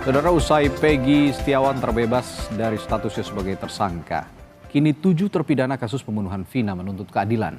Saudara, usai Peggy Setiawan terbebas dari statusnya sebagai tersangka, kini 7 terpidana kasus pembunuhan Vina menuntut keadilan.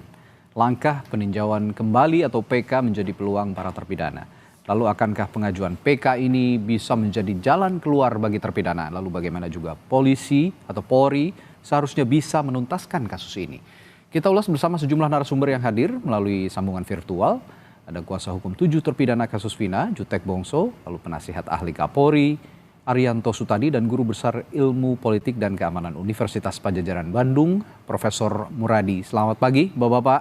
Langkah peninjauan kembali atau PK menjadi peluang para terpidana. Lalu akankah pengajuan PK ini bisa menjadi jalan keluar bagi terpidana? Lalu bagaimana juga polisi atau Polri seharusnya bisa menuntaskan kasus ini? Kita ulas bersama sejumlah narasumber yang hadir melalui sambungan virtual. Ada kuasa hukum 7 terpidana kasus Vina, Jutek Bongso, lalu penasihat ahli Kapolri, Arianto Sutadi, dan Guru Besar Ilmu Politik dan Keamanan Universitas Padjadjaran Bandung, Profesor Muradi. Selamat pagi, Bapak-Bapak.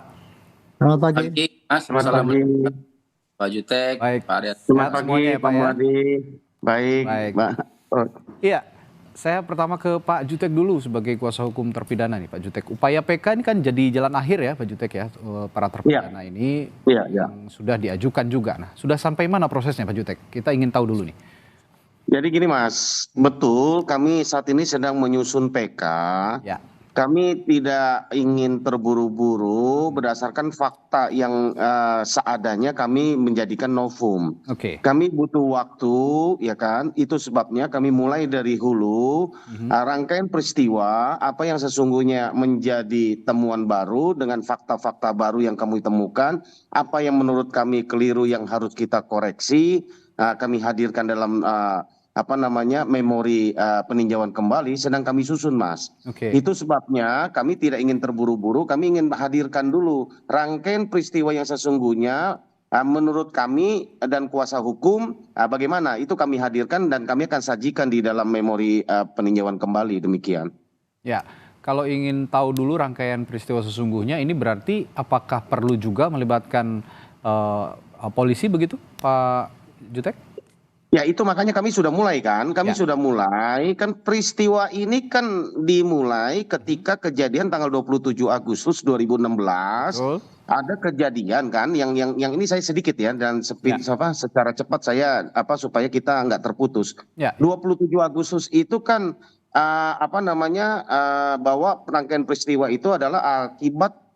Selamat pagi. Mas. Selamat pagi. Pak Jutek, Baik. Pak Arianto. Selamat pagi, semuanya ya, Pak ya. Muradi. Baik, Baik. Mbak. Iya, saya pertama ke Pak Jutek dulu sebagai kuasa hukum terpidana nih, Pak Jutek. Upaya PK ini kan jadi jalan akhir ya, Pak Jutek ya, para terpidana ini yang sudah diajukan juga. Nah, sudah sampai mana prosesnya, Pak Jutek? Kita ingin tahu dulu nih. Jadi gini Mas, betul kami saat ini sedang menyusun PK. Ya. Kami tidak ingin terburu-buru berdasarkan fakta yang seadanya kami menjadikan novum. Oke. Kami butuh waktu, ya kan? Itu sebabnya kami mulai dari hulu, rangkaian peristiwa, apa yang sesungguhnya menjadi temuan baru dengan fakta-fakta baru yang kami temukan, apa yang menurut kami keliru yang harus kita koreksi, kami hadirkan dalam memori peninjauan kembali sedang kami susun, Mas. Oke. Itu sebabnya kami tidak ingin terburu-buru, kami ingin hadirkan dulu rangkaian peristiwa yang sesungguhnya menurut kami dan kuasa hukum bagaimana itu kami hadirkan dan kami akan sajikan di dalam memori peninjauan kembali, demikian. Ya, kalau ingin tahu dulu rangkaian peristiwa sesungguhnya ini berarti apakah perlu juga melibatkan polisi begitu, Pak Jutek? Ya itu makanya kami sudah mulai kan, sudah mulai kan peristiwa ini kan dimulai ketika kejadian tanggal 27 Agustus 2016. Betul. Ada kejadian kan yang ini saya sedikit ya dan secara cepat saya supaya kita nggak terputus. Ya. 27 Agustus itu kan bahwa rangkaian peristiwa itu adalah akibat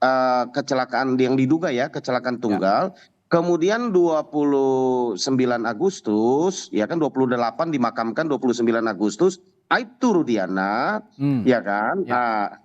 kecelakaan yang diduga ya, kecelakaan tunggal. Kemudian 29 Agustus, ya kan 28 dimakamkan 29 Agustus, Aibtu Rudiana, ya kan,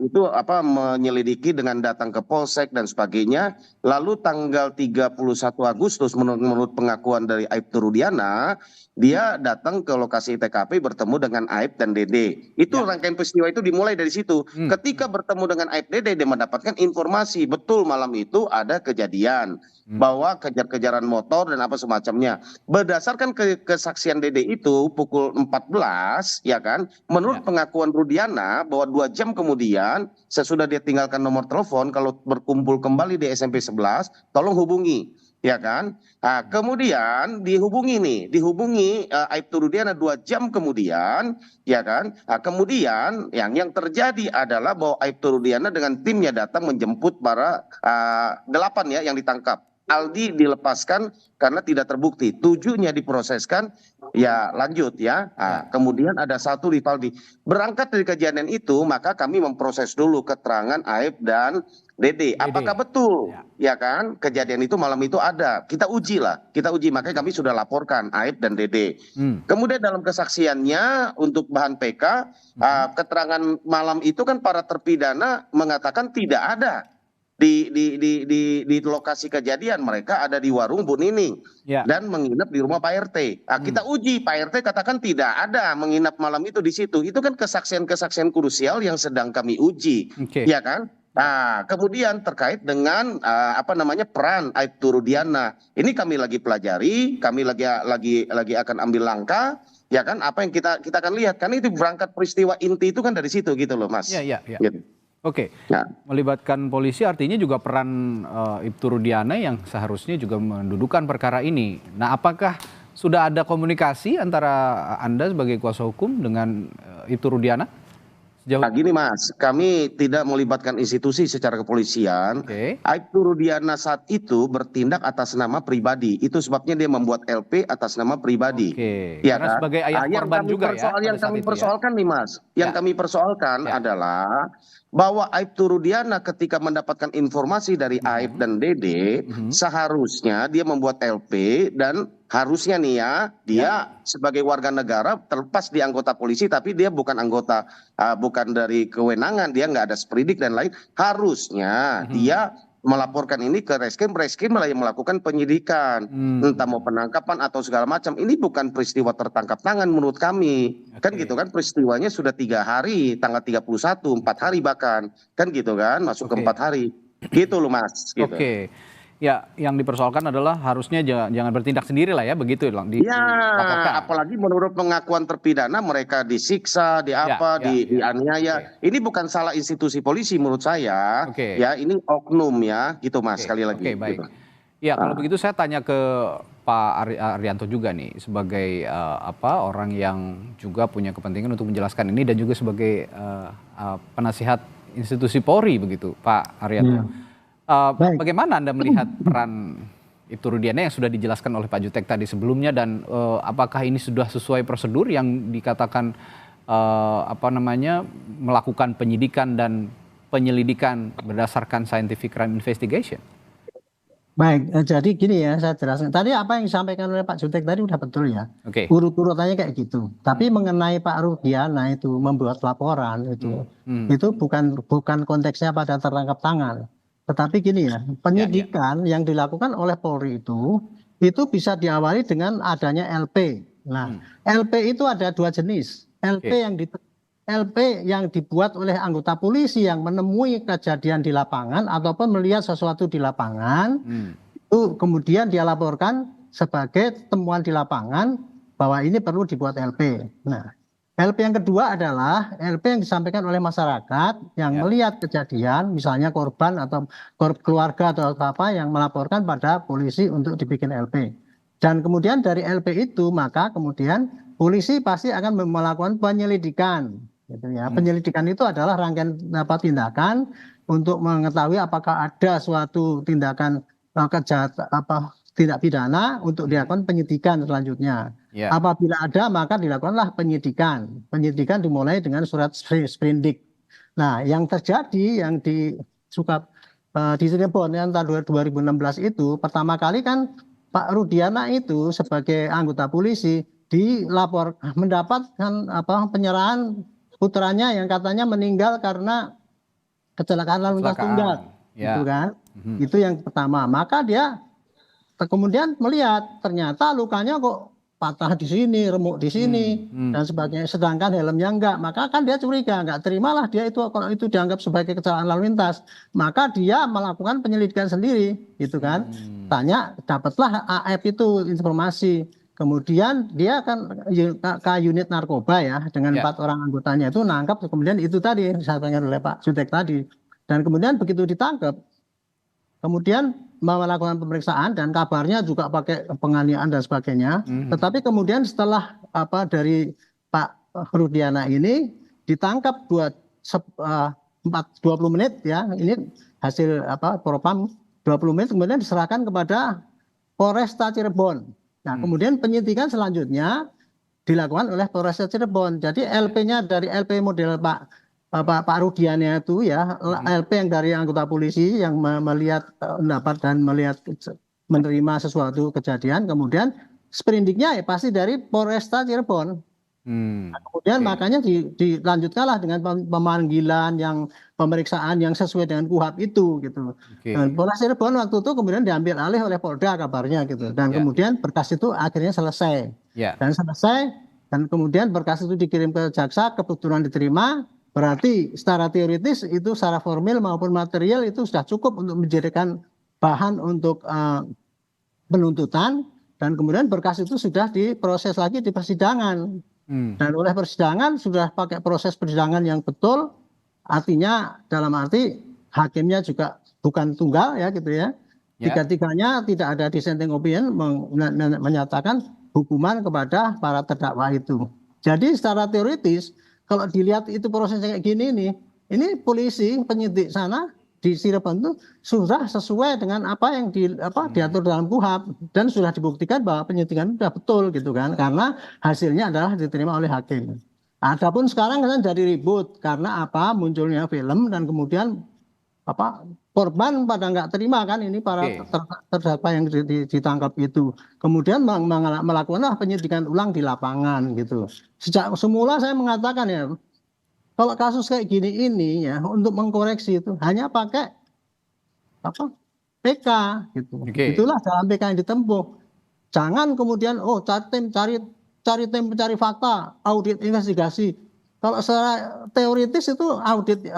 itu menyelidiki dengan datang ke Polsek dan sebagainya. Lalu tanggal 31 Agustus menurut pengakuan dari Aibtu Rudiana, dia datang ke lokasi TKP bertemu dengan Aib dan Dede. Itu rangkaian peristiwa itu dimulai dari situ. Ketika bertemu dengan Aib Dede, dia mendapatkan informasi betul malam itu ada kejadian bahwa kejar-kejaran motor dan apa semacamnya. Berdasarkan kesaksian Dede itu pukul 14, ya kan, menurut pengakuan Rudiana bahwa 2 jam kemudian sesudah dia tinggalkan nomor telepon, kalau berkumpul kembali di SMP 11, tolong hubungi, ya kan. Nah, kemudian dihubungi Aibtu Rudiana 2 jam kemudian, ya kan. Nah, kemudian yang terjadi adalah bahwa Aibtu Rudiana dengan timnya datang menjemput para 8 ya yang ditangkap. Aldi dilepaskan karena tidak terbukti, 7-nya diproseskan, ya lanjut ya. Kemudian ada 1 Rivaldi. Berangkat dari kejadian itu, maka kami memproses dulu keterangan Aib dan Dede. Apakah betul, ya kan, kejadian itu malam itu ada. Kita uji, makanya kami sudah laporkan Aib dan Dede. Kemudian dalam kesaksiannya untuk bahan PK, keterangan malam itu kan para terpidana mengatakan tidak ada di lokasi kejadian, mereka ada di warung Bu Nining dan menginap di rumah Pak RT. Kita uji, Pak RT katakan tidak ada menginap malam itu di situ. Itu kan kesaksian-kesaksian krusial yang sedang kami uji, ya kan? Nah, kemudian terkait dengan peran Aibtu Rudiana, ini kami lagi pelajari, kami lagi akan ambil langkah, ya kan? Apa yang kita akan lihat, karena itu berangkat peristiwa inti itu kan dari situ gitu loh, Mas. Iya. Gitu. Oke, melibatkan polisi artinya juga peran Aibtu Rudiana yang seharusnya juga mendudukan perkara ini. Nah, apakah sudah ada komunikasi antara Anda sebagai kuasa hukum dengan Aibtu Rudiana? Gini Mas, kami tidak melibatkan institusi secara kepolisian. Aibtu Rudiana saat itu bertindak atas nama pribadi. Itu sebabnya dia membuat LP atas nama pribadi. Ya, karena sebagai ayah korban juga ya. Yang kami persoalkan nih Mas, yang kami persoalkan adalah bahwa Aibtu Rudiana ketika mendapatkan informasi dari Aib dan Dede, seharusnya dia membuat LP dan harusnya nih ya, dia sebagai warga negara terlepas di anggota polisi, tapi dia bukan anggota, bukan dari kewenangan, dia nggak ada sprindik dan lain. Harusnya dia melaporkan ini ke Reskrim malah yang melakukan penyidikan, entah mau penangkapan atau segala macam. Ini bukan peristiwa tertangkap tangan menurut kami, kan gitu kan, peristiwanya sudah 3 hari, tanggal 31, 4 hari bahkan, kan gitu kan, masuk ke 4 hari, gitu loh Mas. Gitu. Oke. Ya, yang dipersoalkan adalah harusnya jangan bertindak sendiri lah ya, begitu ya, apalagi menurut pengakuan terpidana mereka disiksa, dianiaya. Ini bukan salah institusi polisi menurut saya. Ya, ini oknum ya, gitu Mas, sekali lagi. Oke, baik. Gitu. Ya, kalau begitu saya tanya ke Pak Arianto juga nih, sebagai orang yang juga punya kepentingan untuk menjelaskan ini dan juga sebagai penasihat institusi Polri begitu, Pak Arianto. Bagaimana Anda melihat peran Ibtu Rudiana yang sudah dijelaskan oleh Pak Jutek tadi sebelumnya, dan apakah ini sudah sesuai prosedur yang dikatakan melakukan penyidikan dan penyelidikan berdasarkan scientific crime investigation? Baik, jadi gini ya, saya jelaskan. Tadi apa yang disampaikan oleh Pak Jutek tadi udah betul ya. Urut-urutannya kayak gitu. Tapi mengenai Pak Rudiana itu membuat laporan itu bukan konteksnya pada tertangkap tangan. Tetapi gini ya, penyidikan yang dilakukan oleh Polri itu bisa diawali dengan adanya LP. Nah, LP itu ada 2 jenis. LP yang dibuat oleh anggota polisi yang menemui kejadian di lapangan ataupun melihat sesuatu di lapangan, itu kemudian dia laporkan sebagai temuan di lapangan bahwa ini perlu dibuat LP. Nah, LP yang kedua adalah LP yang disampaikan oleh masyarakat yang melihat kejadian, misalnya korban atau keluarga atau apa yang melaporkan pada polisi untuk dibikin LP. Dan kemudian dari LP itu maka kemudian polisi pasti akan melakukan penyelidikan. Gitu ya. Penyelidikan itu adalah rangkaian tindakan untuk mengetahui apakah ada suatu tindakan tindak pidana untuk dilakukan penyidikan selanjutnya. Apabila ada maka dilakukanlah penyidikan. Penyidikan dimulai dengan surat sprindik. Nah, yang terjadi yang di Cirebon yang tahun 2016 itu pertama kali kan Pak Rudiana itu sebagai anggota polisi mendapatkan penyerahan putranya yang katanya meninggal karena kecelakaan lalu lintas tunggal, gitu kan? Itu yang pertama. Maka dia kemudian melihat ternyata lukanya kok patah di sini, remuk di sini dan sebagainya, sedangkan helmnya enggak. Maka kan dia curiga, enggak terimalah dia itu kalau itu dianggap sebagai kecelakaan lalu lintas. Maka dia melakukan penyelidikan sendiri, gitu kan? Tanya, dapatlah AF itu informasi. Kemudian dia kan ke unit narkoba ya dengan 4 orang anggotanya itu nangkap, kemudian itu tadi disampaikan oleh Pak Jutek tadi. Dan kemudian begitu ditangkap, kemudian melakukan pemeriksaan dan kabarnya juga pakai penganiayaan dan sebagainya. Tetapi kemudian setelah dari Pak Rudiana ini ditangkap 20 menit ya, ini hasil propam 20 menit kemudian diserahkan kepada Polresta Cirebon. Nah, kemudian penyidikan selanjutnya dilakukan oleh Polresta Cirebon. Jadi LP-nya dari LP model Pak Rudiana itu ya, LP yang dari anggota polisi yang melihat pendapat dan menerima sesuatu kejadian, kemudian sprindiknya ya pasti dari Polresta Cirebon. Nah, kemudian makanya dilanjutkanlah dengan pemanggilan yang pemeriksaan yang sesuai dengan KUHAP itu gitu. Dan Polres Cirebon waktu itu kemudian diambil alih oleh Polda kabarnya gitu. Dan kemudian berkas itu akhirnya selesai. Dan selesai dan kemudian berkas itu dikirim ke jaksa, kebetulan diterima. Berarti secara teoritis itu secara formil maupun material itu sudah cukup untuk menjadikan bahan untuk penuntutan, dan kemudian berkas itu sudah diproses lagi di persidangan. Dan oleh persidangan sudah pakai proses persidangan yang betul, artinya dalam arti hakimnya juga bukan tunggal ya gitu ya. Tiga-tiganya tidak ada dissenting opinion menyatakan hukuman kepada para terdakwa itu. Jadi secara teoritis kalau dilihat itu prosesnya kayak gini nih, ini polisi penyidik sana di Cirebon itu sudah sesuai dengan apa yang diatur dalam KUHAP dan sudah dibuktikan bahwa penyidikan sudah betul gitu kan, karena hasilnya adalah diterima oleh hakim. Adapun sekarang kan jadi ribut karena munculnya film dan kemudian apa korban pada nggak terima kan ini para terdakwa yang ditangkap itu. Kemudian melakukan penyidikan ulang di lapangan gitu. Sejak semula saya mengatakan ya, kalau kasus kayak gini ini ya untuk mengkoreksi itu hanya pakai apa PK gitu. Itulah dalam PK yang ditempuh. Jangan kemudian cari tim pencari fakta, audit investigasi. Kalau secara teoritis itu audit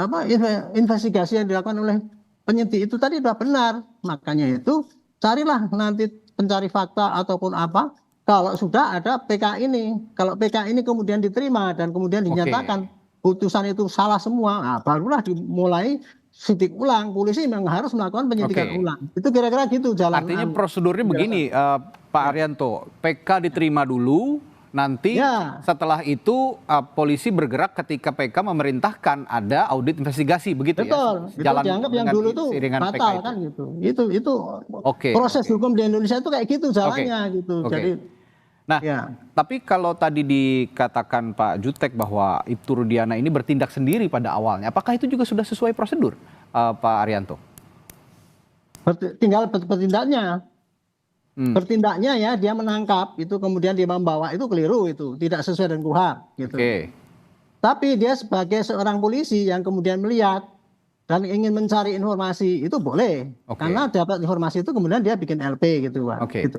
investigasi yang dilakukan oleh penyidik itu tadi sudah benar. Makanya itu carilah nanti pencari fakta ataupun apa. Kalau sudah ada PK ini, kalau PK ini kemudian diterima dan kemudian dinyatakan putusan itu salah semua, nah, barulah dimulai sidik ulang. Polisi memang harus melakukan penyidikan ulang. Itu kira-kira gitu jalan. Artinya prosedurnya begini, Pak Arianto, PK diterima dulu. Nanti setelah itu polisi bergerak ketika PK memerintahkan ada audit investigasi, begitu ya? Betul, itu dianggap yang dulu itu batal kan gitu. Itu proses hukum di Indonesia itu kayak gitu jalannya gitu. Jadi, tapi kalau tadi dikatakan Pak Jutek bahwa Ibtu Rudiana ini bertindak sendiri pada awalnya, apakah itu juga sudah sesuai prosedur, Pak Arianto? Tinggal bertindaknya. Bertindaknya ya dia menangkap itu kemudian dia membawa itu keliru, itu tidak sesuai dengan KUHP gitu. Tapi dia sebagai seorang polisi yang kemudian melihat dan ingin mencari informasi itu boleh, karena dapat informasi itu kemudian dia bikin LP gitu Pak. Gitu.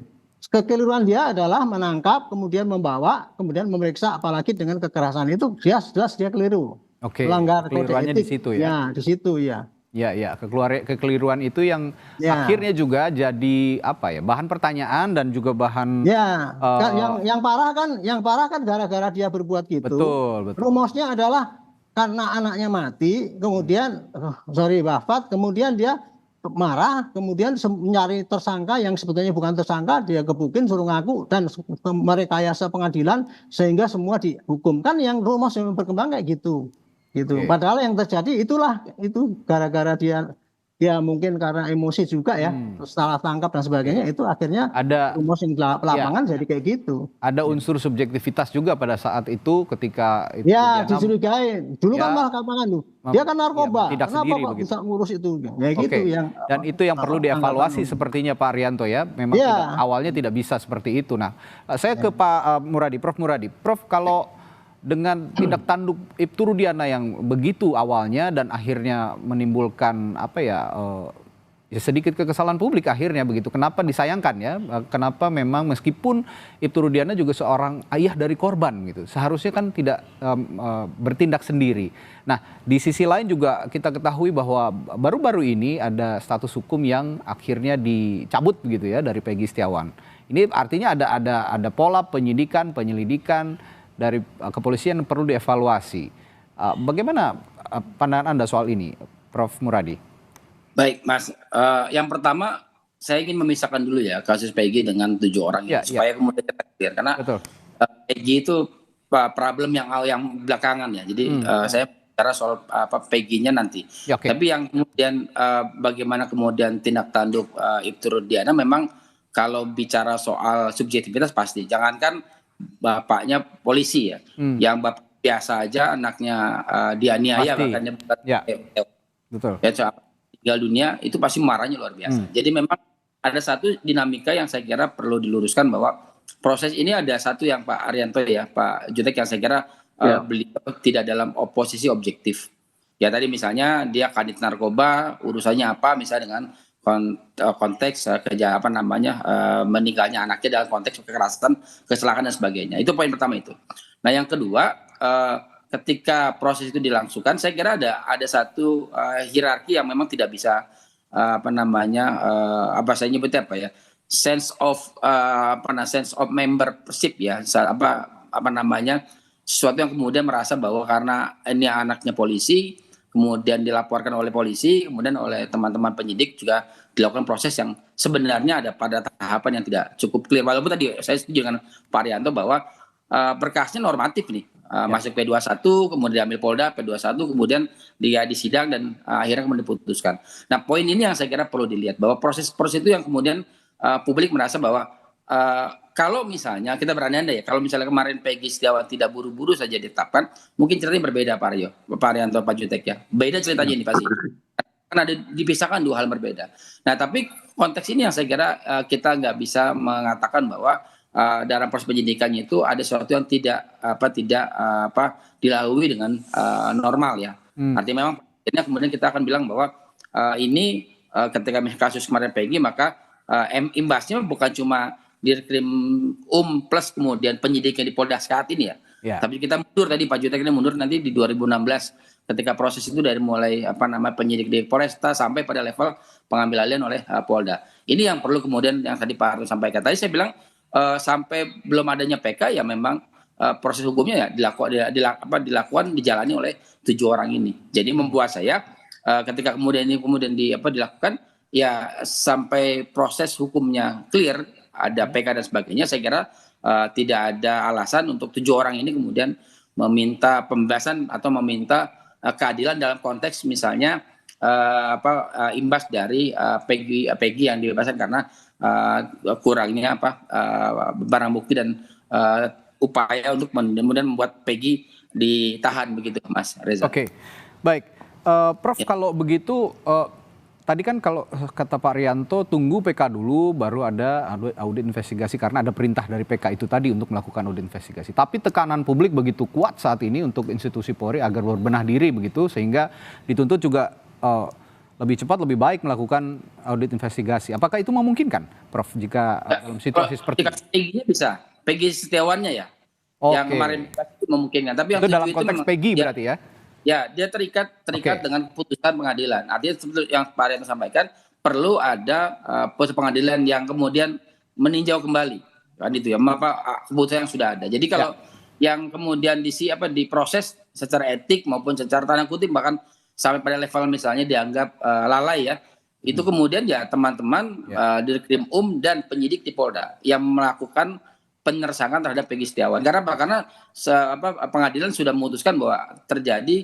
Kekeliruan dia adalah menangkap kemudian membawa kemudian memeriksa, apalagi dengan kekerasan itu jelas dia keliru. Melanggar kode etik. Di situ ya. Ya, di situ ya. Ya, kekeliruan itu yang akhirnya juga jadi bahan pertanyaan dan juga bahan yang parah kan gara-gara dia berbuat gitu. Betul. Rumusnya adalah karena anaknya mati, kemudian wafat, kemudian dia marah, kemudian mencari tersangka yang sebetulnya bukan tersangka, dia gebukin suruh ngaku dan merekayasa pengadilan sehingga semua dihukum. Kan yang rumus yang berkembang kayak gitu. Padahal yang terjadi itu gara-gara dia mungkin karena emosi juga ya, salah tangkap dan sebagainya, itu akhirnya ada rumus yang lapangan jadi kayak gitu. Ada unsur subjektivitas juga pada saat itu ketika itu dicurigain. Dulu kan malah kapangan tuh. Dia kan narkoba. Kenapa kok bisa ngurus itu? Ya gitu yang. Dan itu yang perlu dievaluasi sepertinya Pak Arianto ya. Memang awalnya tidak bisa seperti itu. Nah, saya ke Pak Muradi, Prof Muradi. Prof, kalau dengan tindak tanduk Ibtu Rudiana yang begitu awalnya dan akhirnya menimbulkan sedikit kekesalan publik akhirnya begitu. Kenapa disayangkan ya? Kenapa memang meskipun Ibtu Rudiana juga seorang ayah dari korban gitu, seharusnya kan tidak bertindak sendiri. Nah, di sisi lain juga kita ketahui bahwa baru-baru ini ada status hukum yang akhirnya dicabut begitu ya dari Peggy Setiawan. Ini artinya ada pola penyelidikan dari kepolisian perlu dievaluasi. Bagaimana pandangan Anda soal ini, Prof Muradi? Baik, Mas. Yang pertama, saya ingin memisahkan dulu ya kasus Peggy dengan 7 orang ini, supaya kemudian kita clear. Karena Peggy itu problem yang belakangan ya. Jadi saya bicara soal Peggy-nya nanti. Tapi yang kemudian bagaimana kemudian tindak tanduk Ibtu Rudiana, memang kalau bicara soal subjektivitas pasti. Jangankan bapaknya polisi ya, yang bapak biasa aja anaknya dianiaya bahkan betul. Tinggal dunia itu pasti marahnya luar biasa. Jadi memang ada satu dinamika yang saya kira perlu diluruskan, bahwa proses ini ada satu yang Pak Arianto ya, Pak Jutek, yang saya kira beliau tidak dalam oposisi objektif. Ya tadi misalnya dia kadit narkoba, urusannya apa misalnya dengan konteks meninggalnya anaknya dalam konteks kekerasan, kecelakaan dan sebagainya. Itu poin pertama itu. Nah yang kedua, ketika proses itu dilangsungkan, saya kira ada satu hierarki yang memang tidak bisa saya nyebutnya sense of membership ya, sesuatu yang kemudian merasa bahwa karena ini anaknya polisi, kemudian dilaporkan oleh polisi, kemudian oleh teman-teman penyidik juga dilakukan proses yang sebenarnya ada pada tahapan yang tidak cukup clear. Walaupun tadi saya setuju dengan Pak Arianto bahwa berkasnya normatif nih, masuk P21, kemudian diambil Polda, P21, kemudian dia disidang dan akhirnya kemudian diputuskan. Nah poin ini yang saya kira perlu dilihat, bahwa proses itu yang kemudian publik merasa bahwa kalau misalnya kita berandai-andai ya, kalau misalnya kemarin Peggy Setiawan tidak buru-buru saja ditetapkan, mungkin ceritanya berbeda Pak Arianto, Pak Jutek ya. Beda ceritanya ini pasti. kan ada dipisahkan dua hal berbeda. Nah, tapi konteks ini yang saya kira kita nggak bisa mengatakan bahwa dalam proses penyidikannya itu ada sesuatu yang tidak dilalui dengan normal ya. Artinya memang kemudian kita akan bilang bahwa ini ketika kasus kemarin Peggy, maka imbasnya bukan cuma Dirkrim plus kemudian penyidiknya di Polda saat ini ya. Tapi kita mundur tadi, Pak Jutek ini mundur nanti di 2016 ketika proses itu dari mulai penyidik di Polresta sampai pada level pengambil alihan oleh Polda. Ini yang perlu kemudian yang tadi Pak Arto sampaikan. Tadi saya bilang sampai belum adanya PK ya memang proses hukumnya ya dilakukan dijalani oleh 7 orang ini. Jadi membuat saya ketika kemudian dilakukan ya sampai proses hukumnya clear, ada PK dan sebagainya, saya kira tidak ada alasan untuk 7 orang ini kemudian meminta pembebasan atau meminta keadilan dalam konteks misalnya imbas dari Peggy yang dibebaskan karena kurangnya barang bukti dan upaya untuk kemudian membuat Peggy ditahan begitu, Mas Reza. Oke, baik, Prof. Kalau begitu tadi kan kalau kata Pak Rianto tunggu PK dulu baru ada audit investigasi karena ada perintah dari PK itu tadi untuk melakukan audit investigasi. Tapi tekanan publik begitu kuat saat ini untuk institusi Polri agar berbenah diri begitu sehingga dituntut juga lebih cepat lebih baik melakukan audit investigasi. Apakah itu memungkinkan, Prof? Jika dalam situasi seperti ini? Peggy-nya bisa, Peggy Setiawannya ya. Yang kemarin itu memungkinkan. Tapi yang itu dalam konteks Peggy berarti ya? Ya, dia terikat dengan keputusan pengadilan. Artinya seperti yang Pak Rianto sampaikan, perlu ada proses pengadilan yang kemudian meninjau kembali, kan itu ya, keputusan yang sudah ada. Jadi kalau yang kemudian diproses secara etik maupun secara tanda kutip bahkan sampai pada level misalnya dianggap lalai ya, itu kemudian ya teman-teman Dirkrim dan penyidik di Polda yang melakukan penyersangan terhadap Peggy Setiawan. Karena pengadilan sudah memutuskan bahwa terjadi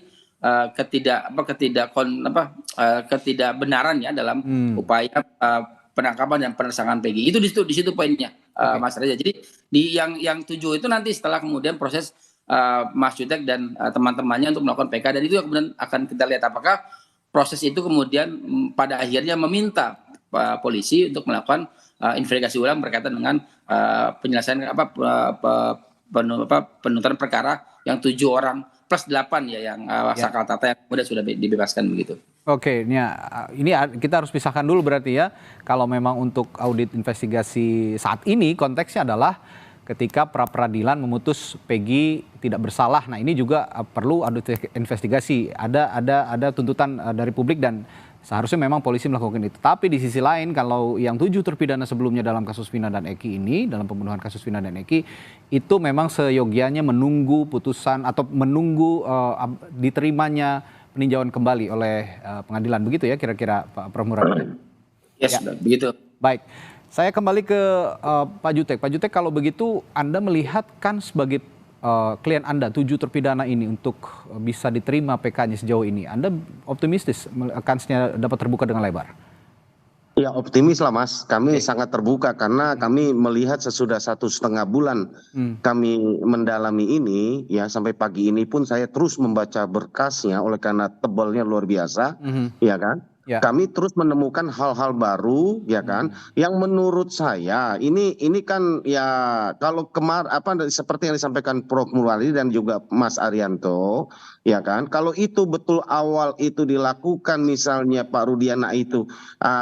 ketidakbenaran ya dalam upaya penangkapan dan penersangan Peggy. Itu di situ poinnya, Mas Reza. Jadi yang 7 itu nanti setelah kemudian proses Mas Jutek dan teman-temannya untuk melakukan PK, dan itu kemudian akan kita lihat apakah proses itu kemudian pada akhirnya meminta polisi untuk melakukan investigasi ulang berkaitan dengan penyelesaian penuntutan perkara yang 7 orang plus 8 ya yang Sakal Tata yang kemudian sudah dibebaskan begitu. Oke, ini kita harus pisahkan dulu berarti ya. Kalau memang untuk audit investigasi saat ini konteksnya adalah ketika pra-peradilan memutus Peggy tidak bersalah. Nah, ini juga perlu audit investigasi. Ada tuntutan dari publik dan seharusnya memang polisi melakukan itu. Tapi di sisi lain kalau yang 7 terpidana sebelumnya dalam kasus Vina dan Eki ini, dalam pembunuhan kasus Vina dan Eki, itu memang seyogianya menunggu putusan atau menunggu diterimanya peninjauan kembali oleh pengadilan. Begitu ya kira-kira Pak Prof Muradi? Yes, begitu. Baik, saya kembali ke Pak Jutek. Pak Jutek, kalau begitu Anda melihat kan sebagai klien Anda 7 terpidana ini untuk bisa diterima PK-nya sejauh ini, Anda optimistis kansnya dapat terbuka dengan lebar? Ya, optimis lah Mas, kami sangat terbuka karena kami melihat sesudah 1,5 bulan kami mendalami ini ya, sampai pagi ini pun saya terus membaca berkasnya oleh karena tebalnya luar biasa, ya kan. Kami terus menemukan hal-hal baru ya kan, yang menurut saya ini kan ya kalau seperti yang disampaikan Prof Muradi dan juga Mas Arianto ya kan, kalau itu betul awal itu dilakukan misalnya Pak Rudiana itu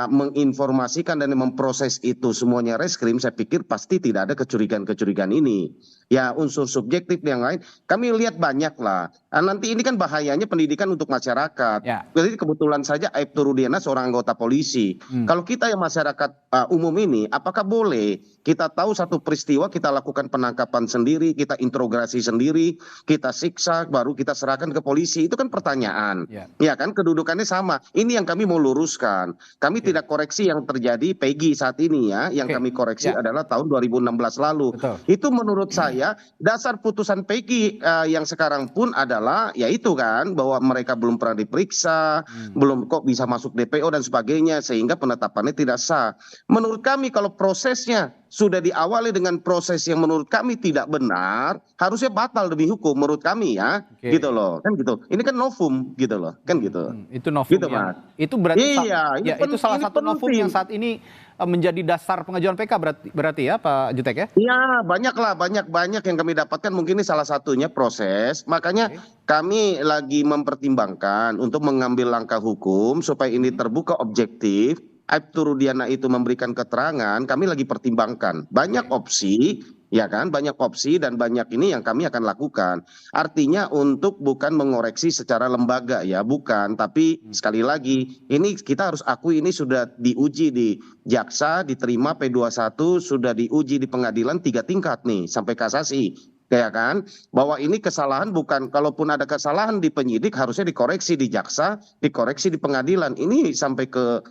menginformasikan dan memproses itu semuanya reskrim, saya pikir pasti tidak ada kecurigaan ini. Ya, unsur subjektif yang lain kami lihat banyak lah. Nanti ini kan bahayanya pendidikan untuk masyarakat. Jadi kebetulan saja Aibtu Rudiana seorang anggota polisi. Kalau kita yang masyarakat umum ini, apakah boleh kita tahu satu peristiwa kita lakukan penangkapan sendiri, kita interogasi sendiri, kita siksa, baru kita serahkan ke polisi? Itu kan pertanyaan. Ya kan, kedudukannya sama. Ini yang kami mau luruskan. Kami tidak koreksi yang terjadi Peggy saat ini ya. Yang kami koreksi adalah tahun 2016 lalu. Itu menurut saya dasar putusan Peggy yang sekarang pun adalah yaitu kan bahwa mereka belum pernah diperiksa, belum kok bisa masuk DPO dan sebagainya, sehingga penetapannya tidak sah. Menurut kami kalau prosesnya sudah diawali dengan proses yang menurut kami tidak benar, harusnya batal demi hukum menurut kami ya, gitu loh, kan gitu. Ini kan novum gitu loh, kan gitu. Itu novum Gitu, yang, Mas. itu berarti Iya, ya, itu salah satu novum yang saat ini menjadi dasar pengajuan PK berarti ya Pak Jutek ya? Iya, banyak yang kami dapatkan, mungkin ini salah satunya proses. Makanya kami lagi mempertimbangkan untuk mengambil langkah hukum supaya ini terbuka objektif. Aibtu Rudiana itu memberikan keterangan, kami lagi pertimbangkan. Banyak opsi, ya kan? Banyak opsi dan banyak ini yang kami akan lakukan. Artinya untuk bukan mengoreksi secara lembaga ya, bukan. Tapi sekali lagi, ini kita harus akui ini sudah diuji di jaksa, diterima P21, sudah diuji di pengadilan 3 tingkat nih, sampai kasasi. Ya kan, bahwa ini kesalahan bukan, kalaupun ada kesalahan di penyidik harusnya dikoreksi di jaksa, dikoreksi di pengadilan. Ini sampai ke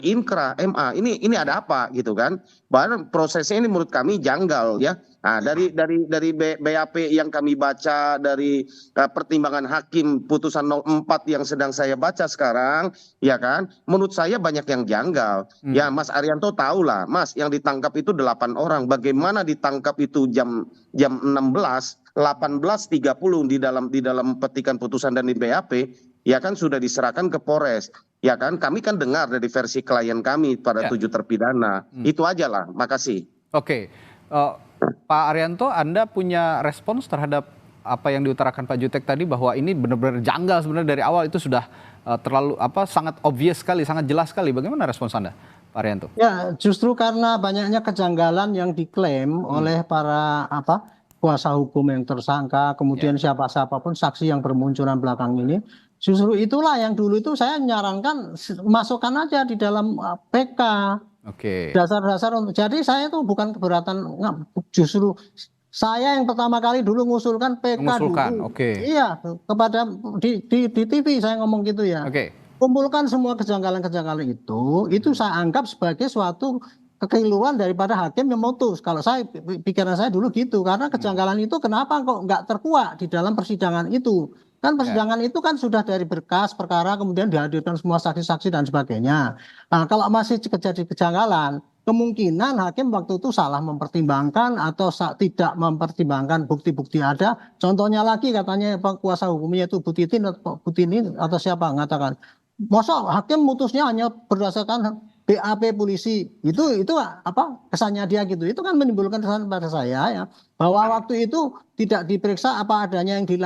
Inkra, MA, ini ada apa gitu kan? Bahkan prosesnya ini menurut kami janggal ya. Nah, dari BAP yang kami baca, dari pertimbangan hakim putusan 04 yang sedang saya baca sekarang, ya kan? Menurut saya banyak yang janggal. Ya, Mas Arianto tahu lah, Mas, yang ditangkap itu 8 orang. Bagaimana ditangkap itu jam 16, 18.30 di dalam petikan putusan dan di BAP, ya kan sudah diserahkan ke Polres. Ya kan, kami kan dengar dari versi klien kami pada 7 terpidana. Itu aja lah, makasih. Oke, Pak Arianto, Anda punya respons terhadap apa yang diutarakan Pak Jutek tadi, bahwa ini benar-benar janggal sebenarnya dari awal, itu sudah terlalu sangat obvious sekali, sangat jelas sekali. Bagaimana respons Anda, Pak Arianto? Ya, justru karena banyaknya kejanggalan yang diklaim oleh para kuasa hukum yang tersangka, kemudian siapapun saksi yang bermunculan belakang ini. Justru itulah yang dulu itu saya nyarankan masukkan aja di dalam PK. Oke. Dasar-dasar untuk, jadi saya itu bukan keberatan, justru saya yang pertama kali dulu ngusulkan PK dulu. Iya, kepada di TV saya ngomong gitu ya. Kumpulkan semua kejanggalan-kejanggalan itu saya anggap sebagai suatu kekeliruan daripada hakim yang memutus. Kalau saya, pikiran saya dulu gitu, karena kejanggalan itu kenapa kok nggak terkuak di dalam persidangan itu. Kan persidangan itu kan sudah dari berkas perkara, kemudian dihadirkan semua saksi-saksi dan sebagainya. Nah, kalau masih terjadi kejanggalan, kemungkinan hakim waktu itu salah mempertimbangkan atau tidak mempertimbangkan bukti-bukti ada. Contohnya lagi katanya kuasa hukumnya itu Butini atau siapa mengatakan, masa hakim mutusnya hanya berdasarkan BAP polisi, itu kesannya dia gitu. Itu kan menimbulkan kesan pada saya ya, bahwa waktu itu tidak diperiksa apa adanya yang di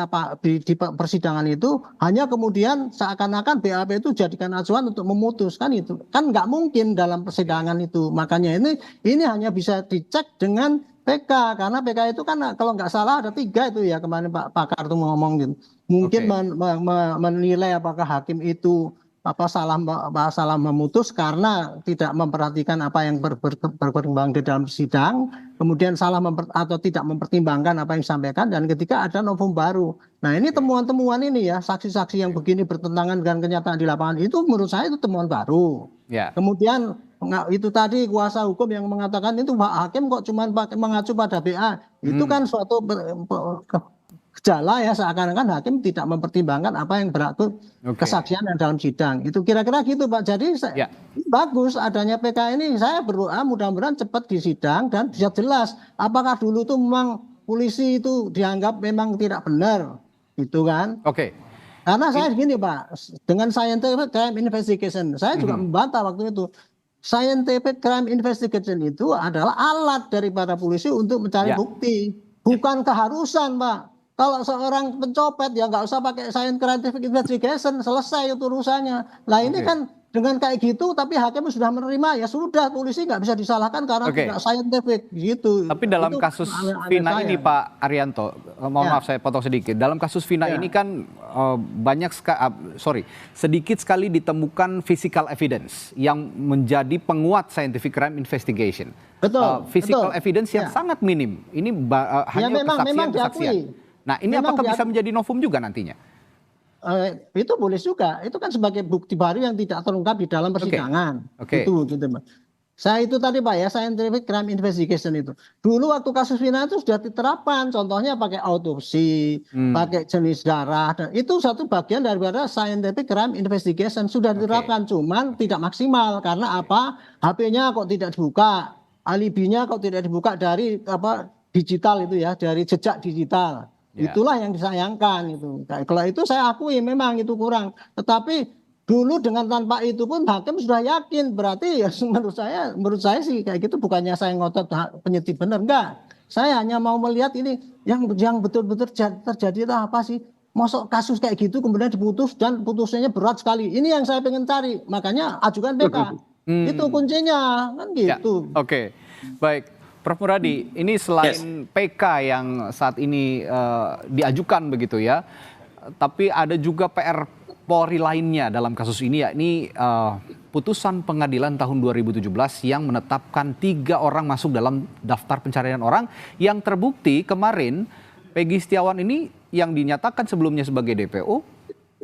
persidangan itu, hanya kemudian seakan-akan BAP itu jadikan acuan untuk memutuskan. Itu kan nggak mungkin dalam persidangan itu. Makanya ini hanya bisa dicek dengan PK, karena PK itu kan kalau nggak salah ada 3 itu ya, kemarin Pak Pakar itu ngomong gitu. Mungkin menilai apakah hakim itu salah memutus karena tidak memperhatikan apa yang berkembang di dalam sidang, kemudian salah atau tidak mempertimbangkan apa yang disampaikan, dan ketika ada novum baru. Nah, ini temuan-temuan ini ya, saksi-saksi yang begini bertentangan dengan kenyataan di lapangan, itu menurut saya itu temuan baru. Kemudian itu tadi kuasa hukum yang mengatakan itu Pak Hakim kok cuma mengacu pada BA, itu kan suatu gejala ya, seakan-akan hakim tidak mempertimbangkan apa yang berlaku kesaksian yang dalam sidang. Itu kira-kira gitu Pak. Jadi bagus adanya PK ini. Saya berdoa mudah-mudahan cepat di sidang dan bisa jelas apakah dulu itu memang polisi itu dianggap memang tidak benar, gitu kan? Karena saya gini Pak, dengan scientific crime investigation, saya juga membantah waktu itu. Scientific crime investigation itu adalah alat daripada polisi untuk mencari bukti, bukan keharusan Pak. Kalau seorang pencopet ya nggak usah pakai scientific investigation, selesai itu urusannya. Lah ini kan dengan kayak gitu, tapi hakim sudah menerima, ya sudah, polisi nggak bisa disalahkan karena tidak scientific gitu. Tapi dalam kasus Vina ini Pak Arianto, mohon maaf saya potong sedikit. Dalam kasus Vina ini kan sedikit sekali ditemukan physical evidence yang menjadi penguat scientific crime investigation. Physical evidence yang sangat minim. Ini hanya kesaksian. Nah, ini apakah bisa menjadi novum juga nantinya? Itu boleh juga. Itu kan sebagai bukti baru yang tidak terungkap di dalam persidangan. Itu gitu, Pak. Saya itu tadi Pak ya, scientific crime investigation itu. Dulu waktu kasus Vina itu sudah diterapkan. Contohnya pakai autopsi, pakai jenis darah. Dan itu satu bagian daripada scientific crime investigation. Sudah diterapkan, cuman tidak maksimal. Karena apa? HP-nya kok tidak dibuka. alibinya kok tidak dibuka dari digital itu ya, dari jejak digital. Itulah yang disayangkan itu. Kalau itu saya akui memang itu kurang. Tetapi dulu dengan tanpa itu pun hakim sudah yakin, berarti ya menurut saya sih kayak gitu, bukannya saya ngotot penyidik benar, enggak. Saya hanya mau melihat ini yang betul-betul terjadi itu apa sih? Masuk kasus kayak gitu kemudian diputus dan putusannya berat sekali. Ini yang saya pengen cari. Makanya ajukan PK. Itu kuncinya kan gitu. Ya, oke. Baik. Prof Muradi, ini selain PK yang saat ini diajukan begitu ya, tapi ada juga PR Polri lainnya dalam kasus ini, yakni putusan pengadilan tahun 2017 yang menetapkan 3 orang masuk dalam daftar pencarian orang, yang terbukti kemarin Peggy Setiawan ini yang dinyatakan sebelumnya sebagai DPO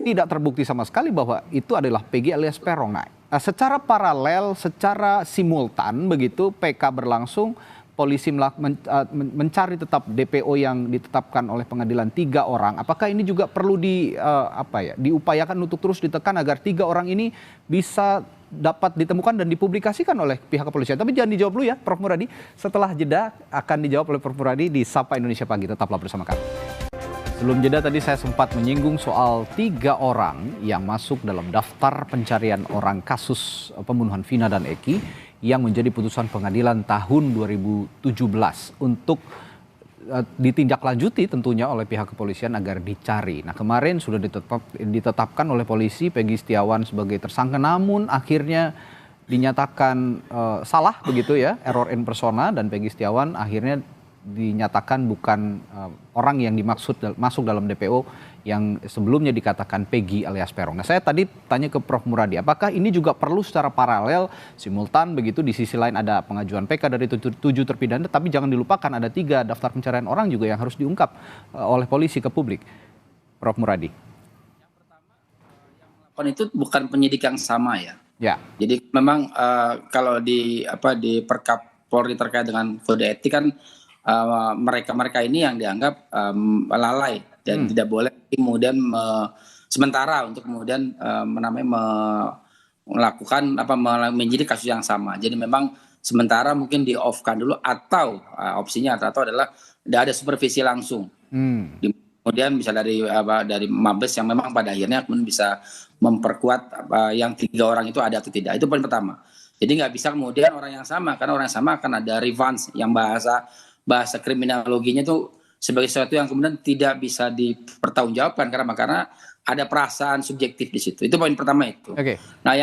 tidak terbukti sama sekali bahwa itu adalah Peggy alias Peron. Nah, secara paralel, secara simultan begitu PK berlangsung, polisi mencari tetap DPO yang ditetapkan oleh pengadilan 3 orang. Apakah ini juga perlu diupayakan untuk terus ditekan agar 3 orang ini bisa dapat ditemukan dan dipublikasikan oleh pihak kepolisian? Tapi jangan dijawab dulu ya, Prof Muradi. Setelah jeda akan dijawab oleh Prof Muradi di Sapa Indonesia Pagi. Tetaplah bersama kami. Sebelum jeda tadi saya sempat menyinggung soal 3 orang yang masuk dalam daftar pencarian orang kasus pembunuhan Vina dan Eki yang menjadi putusan pengadilan tahun 2017 untuk ditindaklanjuti tentunya oleh pihak kepolisian agar dicari. Nah, kemarin sudah ditetapkan oleh polisi Peggy Setiawan sebagai tersangka, namun akhirnya dinyatakan salah begitu ya, error in persona, dan Peggy Setiawan akhirnya dinyatakan bukan orang yang dimaksud masuk dalam DPO yang sebelumnya dikatakan Peggy alias Peron. Nah, saya tadi tanya ke Prof Muradi, apakah ini juga perlu secara paralel, simultan begitu, di sisi lain ada pengajuan PK dari 7 terpidana, tapi jangan dilupakan ada 3 daftar pencarian orang juga yang harus diungkap oleh polisi ke publik. Prof Muradi. Yang pertama, yang melakukan itu bukan penyidik yang sama ya. Ya. Jadi memang kalau di Perkap Polri terkait dengan kode etik kan mereka ini yang dianggap lalai dan tidak boleh kemudian sementara untuk kemudian melakukan menjadi kasus yang sama. Jadi memang sementara mungkin di off-kan dulu, atau opsinya atau adalah tidak ada supervisi langsung. Kemudian bisa dari Mabes yang memang pada akhirnya kemudian bisa memperkuat yang 3 orang itu ada atau tidak. Itu poin pertama. Jadi nggak bisa kemudian orang yang sama, karena orang yang sama akan ada revenge yang bahasa kriminologinya itu sebagai sesuatu yang kemudian tidak bisa dipertanggungjawabkan karena ada perasaan subjektif di situ. Itu poin pertama itu. Okay. Nah,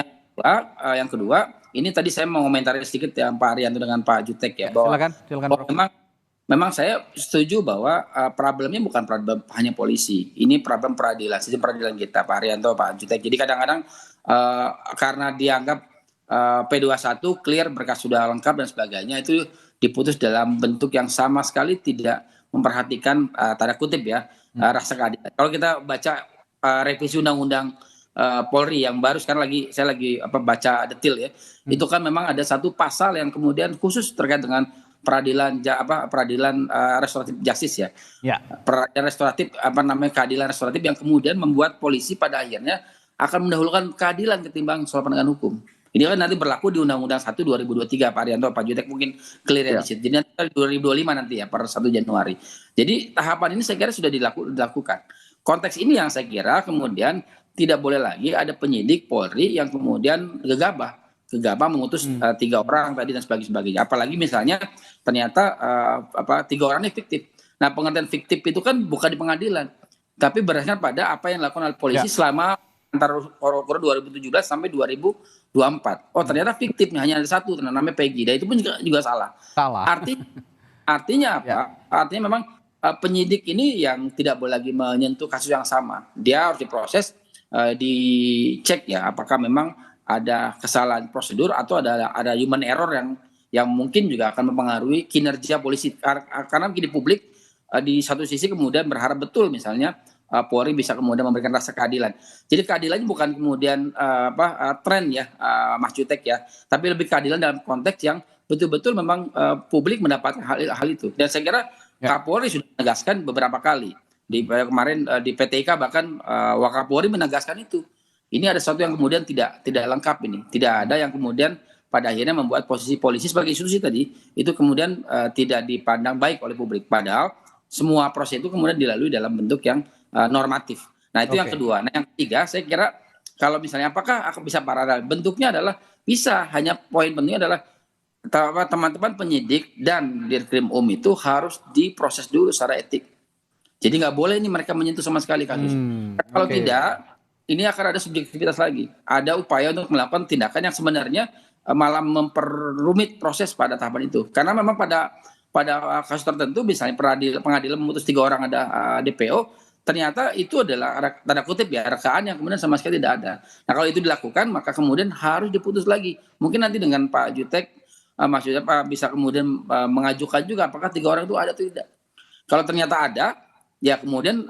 yang kedua, ini tadi saya mau komentari sedikit ya Pak Arianto dengan Pak Jutek ya, bahwa silakan. Memang saya setuju bahwa problemnya bukan problem hanya polisi. Ini problem peradilan, sistem peradilan kita, Pak Arianto, Pak Jutek. Jadi kadang-kadang karena dianggap P21 clear, berkas sudah lengkap dan sebagainya, itu diputus dalam bentuk yang sama sekali tidak memperhatikan tanda kutip ya rasa keadilan. Kalau kita baca revisi undang-undang Polri yang baru sekarang saya lagi baca detail ya, itu kan memang ada satu pasal yang kemudian khusus terkait dengan peradilan restoratif justice ya. Peradilan restoratif keadilan restoratif yang kemudian membuat polisi pada akhirnya akan mendahulukan keadilan ketimbang soal penegakan hukum. Ini kan nanti berlaku di Undang-Undang 1 2023, Pak Arianto, Pak Jutek mungkin clear ya di situ. Jadi nanti 2025 nanti ya per 1 Januari. Jadi tahapan ini saya kira sudah dilakukan. Konteks ini yang saya kira kemudian tidak boleh lagi ada penyidik Polri yang kemudian gegabah mengutus 3 orang tadi dan sebagainya. Apalagi misalnya ternyata 3 orang ini fiktif. Nah, pengertian fiktif itu kan bukan di pengadilan, tapi berdasarkan pada apa yang dilakukan oleh polisi selama antara 2017 sampai 2024. Oh, ternyata fiktifnya hanya ada 1, namanya Peggy. Dan itu pun juga salah. Artinya apa? Artinya memang penyidik ini yang tidak boleh lagi menyentuh kasus yang sama. Dia harus diproses, dicek ya apakah memang ada kesalahan prosedur atau ada human error yang mungkin juga akan mempengaruhi kinerja polisi. Karena di publik di satu sisi kemudian berharap betul misalnya Polri bisa kemudian memberikan rasa keadilan. Jadi keadilannya bukan kemudian tren ya, Mas Jutek ya, tapi lebih keadilan dalam konteks yang betul-betul memang publik mendapatkan hal itu. Dan saya kira Kapolri sudah menegaskan beberapa kali. Kemarin di PTK bahkan Wakapolri menegaskan itu. Ini ada sesuatu yang kemudian tidak lengkap ini. Tidak ada yang kemudian pada akhirnya membuat posisi polisi sebagai institusi tadi itu kemudian tidak dipandang baik oleh publik. Padahal semua proses itu kemudian dilalui dalam bentuk yang normatif. Nah itu yang kedua. Nah yang ketiga saya kira kalau misalnya apakah akan bisa paralel? Bentuknya adalah bisa, hanya poin pentingnya adalah teman-teman penyidik dan Dirkrim itu harus diproses dulu secara etik. Jadi nggak boleh ini mereka menyentuh sama sekali kasus. Kalau tidak, ini akan ada subjektivitas lagi. Ada upaya untuk melakukan tindakan yang sebenarnya malah memperrumit proses pada tahapan itu. Karena memang pada kasus tertentu, misalnya pengadilan memutus 3 orang ada DPO, ternyata itu adalah tanda kutip ya rekaan yang kemudian sama sekali tidak ada. Nah kalau itu dilakukan maka kemudian harus diputus lagi. Mungkin nanti dengan Pak Jutek maksudnya Pak bisa kemudian mengajukan juga apakah 3 orang itu ada atau tidak. Kalau ternyata ada, ya kemudian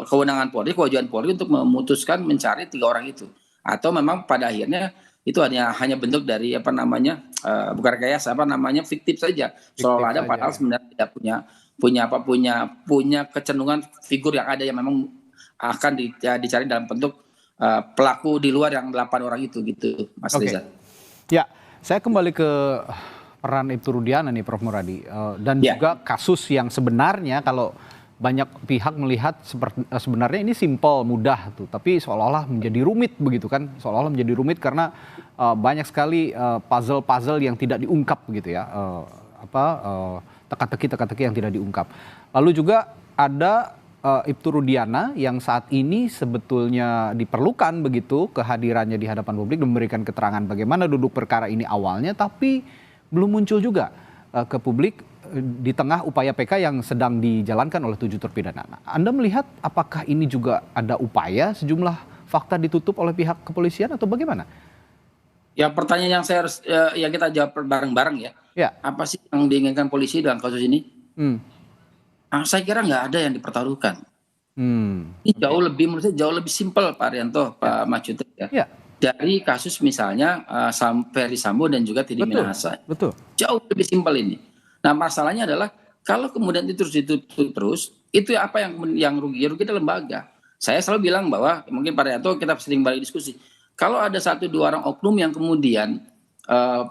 kewenangan Polri, kewajiban Polri untuk memutuskan mencari 3 orang itu. Atau memang pada akhirnya itu hanya bentuk dari bukan rekayasa fiktif saja. Seolah ada padahal sebenarnya tidak punya kecenderungan figur yang ada yang memang akan dicari dalam bentuk pelaku di luar yang 8 orang itu gitu, Mas Reza. Ya, saya kembali ke peran Ibtu Rudiana nih, Prof. Muradi, dan juga kasus yang sebenarnya kalau banyak pihak melihat sebenarnya ini simpel, mudah tuh, tapi seolah-olah menjadi rumit begitu kan, seolah-olah menjadi rumit karena banyak sekali puzzle-puzzle yang tidak diungkap begitu ya, teka-teki yang tidak diungkap. Lalu juga ada Ibtu Rudiana yang saat ini sebetulnya diperlukan begitu kehadirannya di hadapan publik memberikan keterangan bagaimana duduk perkara ini awalnya, tapi belum muncul juga ke publik di tengah upaya PK yang sedang dijalankan oleh 7 terpidana. Nah, Anda melihat apakah ini juga ada upaya sejumlah fakta ditutup oleh pihak kepolisian atau bagaimana? Ya pertanyaan yang saya harus yang kita jawab bareng-bareng ya. Apa sih yang diinginkan polisi dalam kasus ini? Saya kira nggak ada yang dipertaruhkan. Ini jauh lebih, menurut saya jauh lebih simpel Pak Arianto, Pak Majutek ya. Dari kasus misalnya Ferry Sambo dan juga Teddy Minahasa. Jauh lebih simpel ini. Nah masalahnya adalah kalau kemudian itu terus itu apa yang rugi kita lembaga. Saya selalu bilang bahwa mungkin Pak Arianto kita sering balik diskusi. Kalau ada 1-2 orang oknum yang kemudian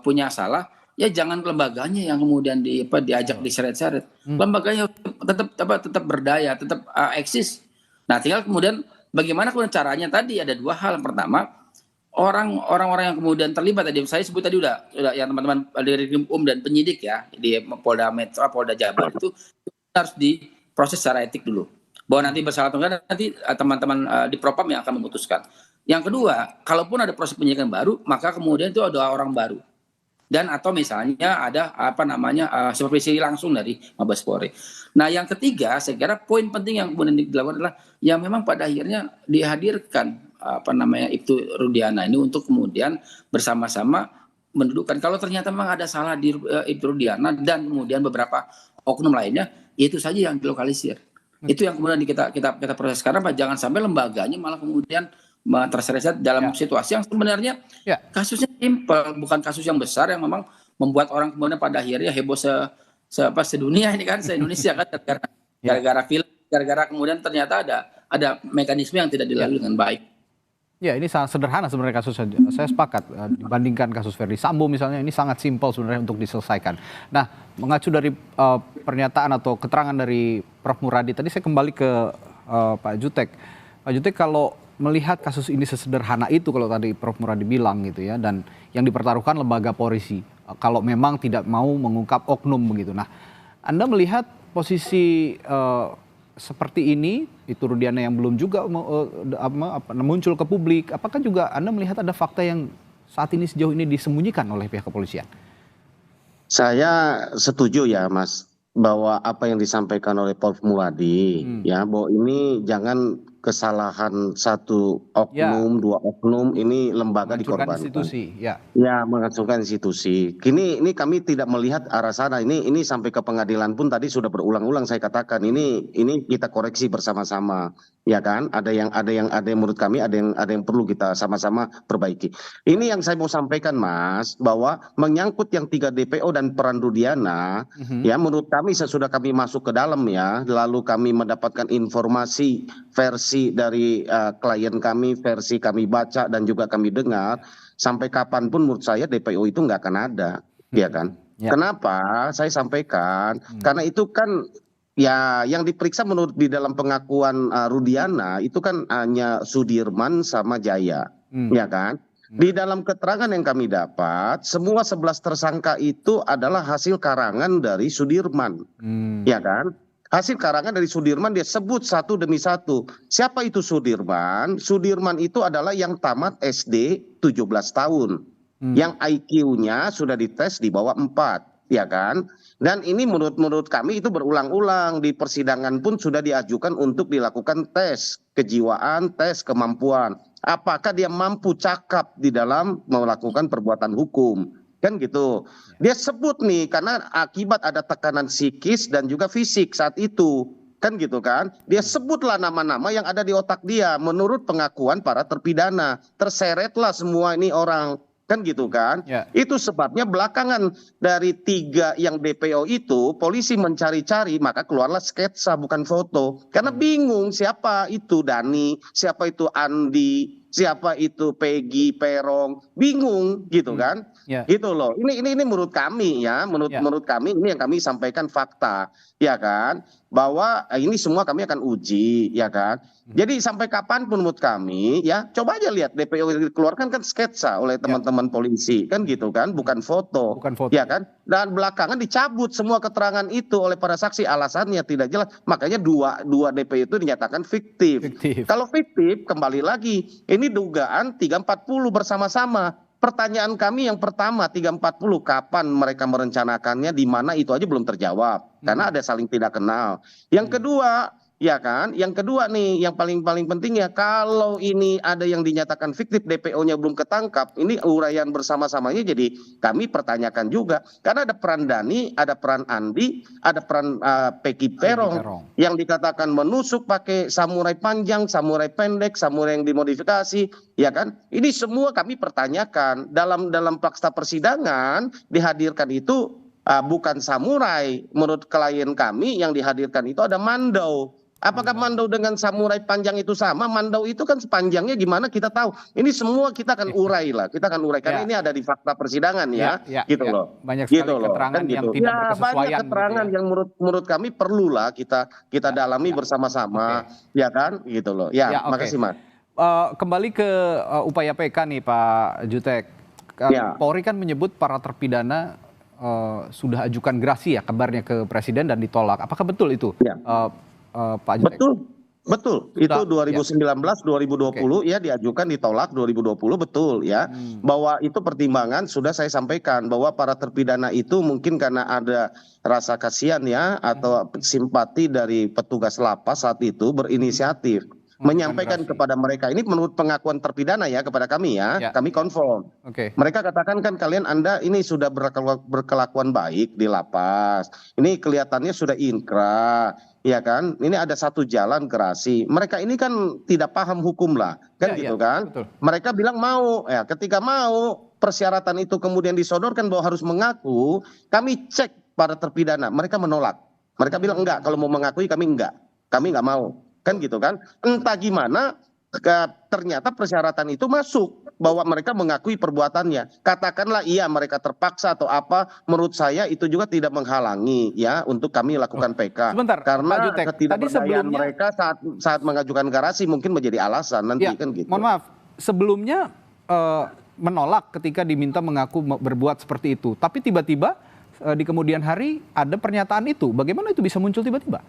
punya salah, ya jangan lembaganya yang kemudian diajak diseret-seret. Lembaganya tetap berdaya, tetap eksis. Nah, tinggal kemudian bagaimana kemudian caranya tadi ada 2 hal. Pertama, orang-orang yang kemudian terlibat tadi saya sebut tadi udah yang teman-teman dari dan penyidik ya di Polda Metro, Polda Jabar itu harus diproses secara etik dulu. Bahwa nanti bersalah atau enggak nanti teman-teman di Propam yang akan memutuskan. Yang kedua, kalaupun ada proses penyidikan baru, maka kemudian itu ada orang baru. Dan atau misalnya ada supervisi langsung dari Mabes Polri. Nah, yang ketiga, saya kira poin penting yang kemudian dilakukan adalah yang memang pada akhirnya dihadirkan Ibtu Rudiana ini untuk kemudian bersama-sama mendudukkan. Kalau ternyata memang ada salah di Ibtu Rudiana dan kemudian beberapa oknum lainnya, itu saja yang dilokalisir. Itu yang kemudian kita proses sekarang, Pak. Jangan sampai lembaganya malah kemudian terseret dalam situasi yang sebenarnya kasusnya simpel, bukan kasus yang besar yang memang membuat orang kemudian pada akhirnya heboh sedunia ini kan, se-Indonesia kan gara-gara film, gara-gara kemudian ternyata ada mekanisme yang tidak dilalui dengan baik. Ya, ini sangat sederhana sebenarnya kasusnya. Saya sepakat dibandingkan kasus Ferry Sambo misalnya, ini sangat simpel sebenarnya untuk diselesaikan. Nah, mengacu dari pernyataan atau keterangan dari Prof. Muradi tadi, saya kembali ke Pak Jutek. Pak Jutek, kalau melihat kasus ini sesederhana itu kalau tadi Prof. Muradi bilang gitu ya, dan yang dipertaruhkan lembaga polisi kalau memang tidak mau mengungkap oknum begitu. Nah, Anda melihat posisi seperti ini, itu Rudiana yang belum juga muncul ke publik, apakah juga Anda melihat ada fakta yang saat ini sejauh ini disembunyikan oleh pihak kepolisian? Saya setuju ya Mas, bahwa apa yang disampaikan oleh Prof. Muradi ya, bahwa ini jangan kesalahan 1 oknum, 2 oknum, ini lembaga dikorbankan. Institusi, ya, menghancurkan institusi. Ini kami tidak melihat arah sana. Ini sampai ke pengadilan pun tadi sudah berulang-ulang saya katakan. Ini kita koreksi bersama-sama, ya kan? Ada yang menurut kami ada yang perlu kita sama-sama perbaiki. Ini yang saya mau sampaikan Mas, bahwa menyangkut yang 3 DPO dan peran Rudiana, ya menurut kami sesudah kami masuk ke dalam ya, lalu kami mendapatkan informasi versi versi dari klien kami, versi kami baca dan juga kami dengar, sampai kapanpun menurut saya DPO itu nggak akan ada, ya kan? Ya. Kenapa saya sampaikan? Karena itu kan ya yang diperiksa menurut di dalam pengakuan Rudiana itu kan hanya Sudirman sama Jaya, ya kan? Di dalam keterangan yang kami dapat, semua 11 tersangka itu adalah hasil karangan dari Sudirman, ya kan? Hasil karangan dari Sudirman dia sebut satu demi satu. Siapa itu Sudirman? Sudirman itu adalah yang tamat SD 17 tahun. Yang IQ-nya sudah dites di bawah 4, ya kan? Dan ini menurut kami itu berulang-ulang di persidangan pun sudah diajukan untuk dilakukan tes kejiwaan, tes kemampuan. Apakah dia mampu cakap di dalam melakukan perbuatan hukum, kan gitu. Dia sebut nih karena akibat ada tekanan psikis dan juga fisik saat itu, kan gitu kan. Dia sebutlah nama-nama yang ada di otak dia menurut pengakuan para terpidana. Terseretlah semua ini orang, kan gitu kan. Itu sebabnya belakangan dari 3 yang DPO itu polisi mencari-cari, maka keluarlah sketsa bukan foto, karena bingung siapa itu Dani, siapa itu Andi, siapa itu Peggy, Perong, bingung gitu kan. Gitu loh. Ini menurut kami ya, menurut kami ini yang kami sampaikan fakta, ya kan, bahwa ini semua kami akan uji, ya kan. Jadi sampai kapanpun menurut kami ya, coba aja lihat DPO yang dikeluarkan kan sketsa oleh teman-teman polisi, kan gitu kan, bukan foto, ya kan. Dan belakangan dicabut semua keterangan itu oleh para saksi, alasannya tidak jelas. Makanya dua DPO itu dinyatakan fiktif. Kalau fiktif kembali lagi, ini dugaan 340 bersama-sama. Pertanyaan kami yang pertama 340, kapan mereka merencanakannya, di mana, itu aja belum terjawab karena ada saling tidak kenal. Yang kedua, ya kan, yang kedua nih yang paling penting ya, kalau ini ada yang dinyatakan fiktif, DPO-nya belum ketangkap, ini uraian bersama-samanya jadi kami pertanyakan juga, karena ada peran Dani, ada peran Andi, ada peran Peggy Perong yang dikatakan menusuk pakai samurai panjang, samurai pendek, samurai yang dimodifikasi, ya kan. Ini semua kami pertanyakan. Dalam fakta persidangan dihadirkan itu bukan samurai, menurut klien kami yang dihadirkan itu ada mandau. Apakah mandau dengan samurai panjang itu sama? Mandau itu kan sepanjangnya gimana kita tahu. Ini semua kita akan urai lah, kita akan urai karena ini ada di fakta persidangan ya, gitu loh. Banyak sekali gitu keterangan kan yang gitu. tidak berkesesuaian. Banyak keterangan yang menurut kami perlulah kita dalami bersama-sama, ya kan, gitu loh. Ya, makasih Mas. Kembali ke upaya PK nih Pak Jutek. Polri kan menyebut para terpidana sudah ajukan gerasi ya kabarnya ke Presiden dan ditolak. Apakah betul itu? Pak Jutek? Betul. Itu 2019, 2020 ya diajukan, ditolak 2020, betul ya. Bahwa itu pertimbangan sudah saya sampaikan bahwa para terpidana itu mungkin karena ada rasa kasihan ya atau simpati dari petugas lapas saat itu berinisiatif menyampaikan kepada mereka, ini menurut pengakuan terpidana ya kepada kami ya, kami konfirm. Mereka katakan kan kalian Anda ini sudah berkelakuan baik di lapas, ini kelihatannya sudah inkrah, ya kan, ini ada satu jalan gerasi. Mereka ini kan tidak paham hukum lah, kan gitu kan. Mereka bilang mau, ya ketika mau persyaratan itu kemudian disodorkan bahwa harus mengaku, kami cek para terpidana, mereka menolak. Mereka bilang enggak, kalau mau mengakui kami enggak mau. Kan gitu kan, entah gimana ternyata persyaratan itu masuk bahwa mereka mengakui perbuatannya. Katakanlah iya mereka terpaksa atau apa, menurut saya itu juga tidak menghalangi ya untuk kami lakukan PK. Sebentar, karena Pak Jutek, ketidakberdayaan mereka saat mengajukan gerasi mungkin menjadi alasan nanti kan gitu. Mohon maaf, sebelumnya menolak ketika diminta mengaku berbuat seperti itu, tapi tiba-tiba di kemudian hari ada pernyataan itu. Bagaimana itu bisa muncul tiba-tiba?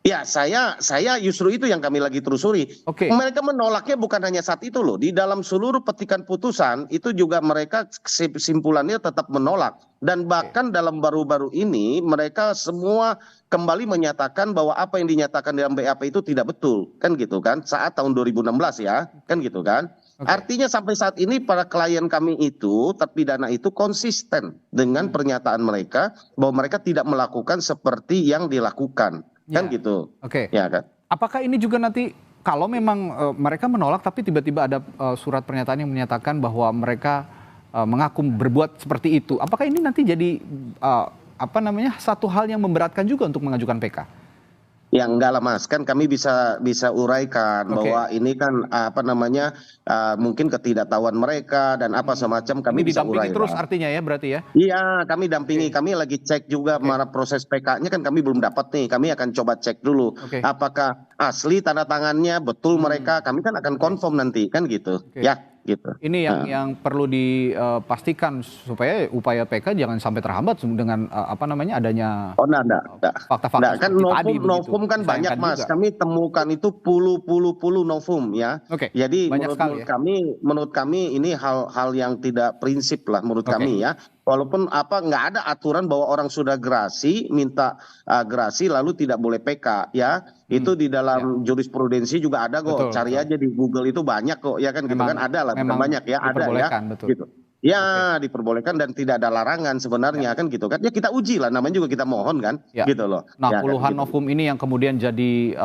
Ya, saya justru itu yang kami lagi telusuri. Mereka menolaknya bukan hanya saat itu loh. Di dalam seluruh petikan putusan itu juga mereka kesimpulannya tetap menolak. Dan bahkan dalam baru-baru ini mereka semua kembali menyatakan bahwa apa yang dinyatakan dalam BAP itu tidak betul. Kan gitu kan, saat tahun 2016 ya, kan gitu kan. Artinya sampai saat ini para klien kami itu, terpidana itu konsisten dengan pernyataan mereka bahwa mereka tidak melakukan seperti yang dilakukan. Kan gitu. Ya kan. Apakah ini juga nanti kalau memang mereka menolak tapi tiba-tiba ada surat pernyataan yang menyatakan bahwa mereka mengaku berbuat seperti itu, apakah ini nanti jadi satu hal yang memberatkan juga untuk mengajukan PK? Ya enggak lah Mas, kan kami bisa uraikan bahwa ini kan mungkin ketidaktahuan mereka dan apa semacam, kami Ini bisa didampingi urai terus lah. artinya ya berarti ya? Iya, kami dampingi, kami lagi cek juga mana proses PK-nya kan kami belum dapat nih, kami akan coba cek dulu apakah asli tanda tangannya betul mereka, kami kan akan confirm nanti kan gitu, ya gitu. Ini yang perlu dipastikan supaya upaya PK jangan sampai terhambat dengan adanya fakta-fakta kan novum kan banyak Mas, kami temukan itu puluh novum ya. Jadi menurut kami ini hal yang tidak prinsip lah menurut kami ya. Walaupun nggak ada aturan bahwa orang sudah gerasi minta gerasi lalu tidak boleh PK ya. Itu di dalam jurisprudensi juga ada kok. Cari aja di Google itu banyak kok ya kan gitu kan, ada lah, bukan banyak ya, ada ya gitu. Ya diperbolehkan dan tidak ada larangan sebenarnya kan gitu kan. Ya kita uji lah, namanya juga kita mohon kan gitu loh. Nah puluhan novum ini yang kemudian jadi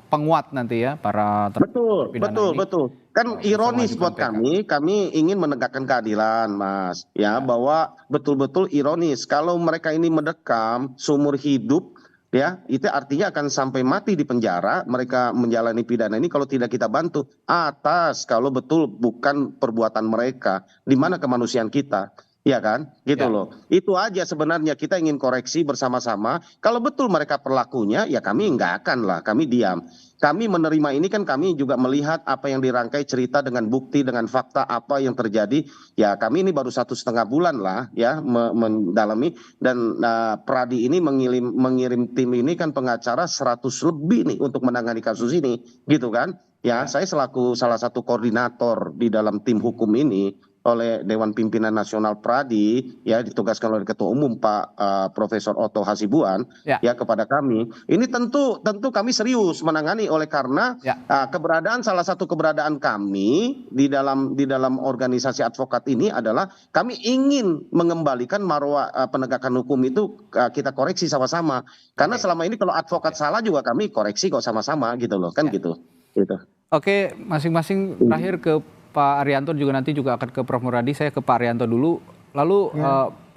penguat nanti ya para terpidana ini. Betul. Kan ironis buat kami ingin menegakkan keadilan Mas ya, bahwa betul-betul ironis kalau mereka ini mendekam seumur hidup ya, itu artinya akan sampai mati di penjara mereka menjalani pidana ini kalau tidak kita bantu kalau betul bukan perbuatan mereka, di mana kemanusiaan kita, ya kan gitu loh. Itu aja sebenarnya kita ingin koreksi bersama-sama. Kalau betul mereka perlakunya ya kami nggak akan lah, kami diam. Kami menerima ini kan, kami juga melihat apa yang dirangkai cerita dengan bukti, dengan fakta apa yang terjadi. Ya kami ini baru 1,5 bulan lah ya mendalami, dan Pradi ini mengirim tim ini kan pengacara 100 lebih nih untuk menangani kasus ini gitu kan. Ya saya selaku salah satu koordinator di dalam tim hukum ini oleh Dewan Pimpinan Nasional Pradi ya, ditugaskan oleh Ketua Umum Pak Profesor Otto Hasibuan ya kepada kami. Ini tentu kami serius menangani, oleh karena salah satu keberadaan kami di dalam organisasi advokat ini adalah kami ingin mengembalikan marwah penegakan hukum itu, kita koreksi sama-sama. Karena selama ini kalau advokat salah juga kami koreksi kok sama-sama gitu loh kan gitu. Oke, masing-masing terakhir ke Pak Arianto, juga nanti juga akan ke Prof. Muradi. Saya ke Pak Arianto dulu. Lalu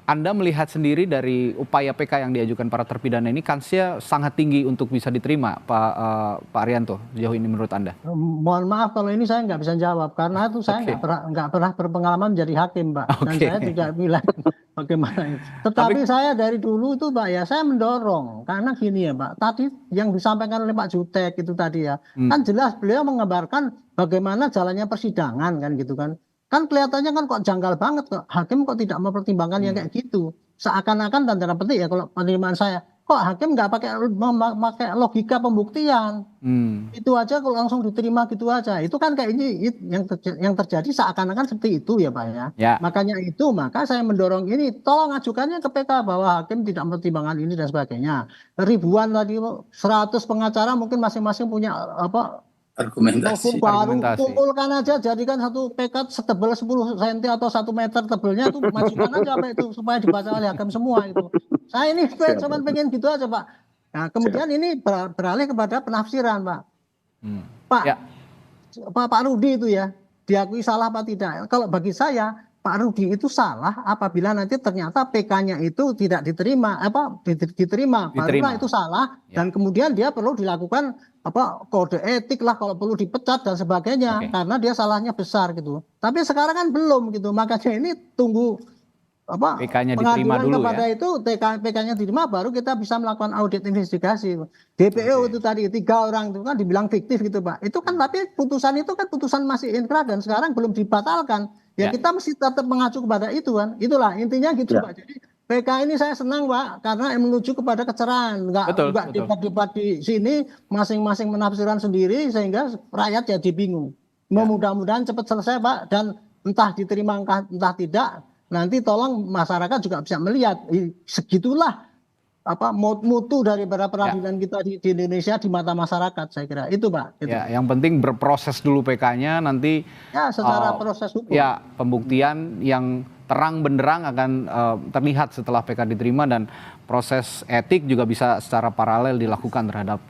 Anda melihat sendiri dari upaya PK yang diajukan para terpidana ini, kansnya sangat tinggi untuk bisa diterima, Pak Arianto, sejauh ini menurut Anda? Mohon maaf kalau ini saya nggak bisa jawab, karena itu saya nggak pernah berpengalaman jadi hakim, Pak. Dan saya tidak bilang bagaimana itu. Tetapi saya dari dulu itu Pak ya, saya mendorong, karena gini ya Pak, tadi yang disampaikan oleh Pak Jutek itu tadi ya, kan jelas beliau menggambarkan bagaimana jalannya persidangan kan gitu kan. Kan kelihatannya kan kok janggal banget kok, hakim kok tidak mempertimbangkan yang kayak gitu. Seakan-akan dan tanda petik ya kalau penerimaan saya, kok hakim nggak pakai logika pembuktian. Itu aja kalau langsung diterima gitu aja. Itu kan kayak ini yang terjadi seakan-akan seperti itu ya Pak ya. Makanya maka saya mendorong ini, tolong ajukannya ke PK bahwa hakim tidak mempertimbangkan ini dan sebagainya. Ribuan tadi, 100 pengacara mungkin masing-masing punya argumentasi. Kumpulkan aja, jadikan satu PK setebal 10 cm atau 1 meter tebelnya tuh, majukan aja Pak itu supaya dibaca oleh hakim semua itu. Saya ini cuma pengen gitu aja Pak. Nah kemudian ini beralih kepada penafsiran Pak. Pak Rudi itu ya, diakui salah apa tidak? Kalau bagi saya Pak Rudi itu salah apabila nanti ternyata PK-nya itu tidak diterima, barulah itu salah, dan kemudian dia perlu dilakukan kode etik lah, kalau perlu dipecat dan sebagainya, karena dia salahnya besar gitu. Tapi sekarang kan belum gitu, makanya ini tunggu PK-nya diterima dulu kepada ya. itu PK-nya diterima, baru kita bisa melakukan audit investigasi. DPO itu tadi 3 orang itu kan dibilang fiktif gitu Pak. Itu kan tapi putusan itu kan putusan masih inkrah dan sekarang belum dibatalkan. Ya kita mesti tetap mengacu kepada itu kan. Itulah intinya gitu Pak. Jadi PK ini saya senang Pak, karena menuju kepada kecerahan. Enggak debat-debat di sini masing-masing menafsirkan sendiri sehingga rakyat jadi bingung. Mudah-mudahan cepat selesai Pak, dan entah diterima entah tidak, nanti tolong masyarakat juga bisa melihat segitulah mutu dari peradilan kita di Indonesia di mata masyarakat, saya kira itu Pak. Ya, yang penting berproses dulu PK-nya, nanti secara proses hukum. Ya, pembuktian yang terang benderang akan terlihat setelah PK diterima, dan proses etik juga bisa secara paralel dilakukan terhadap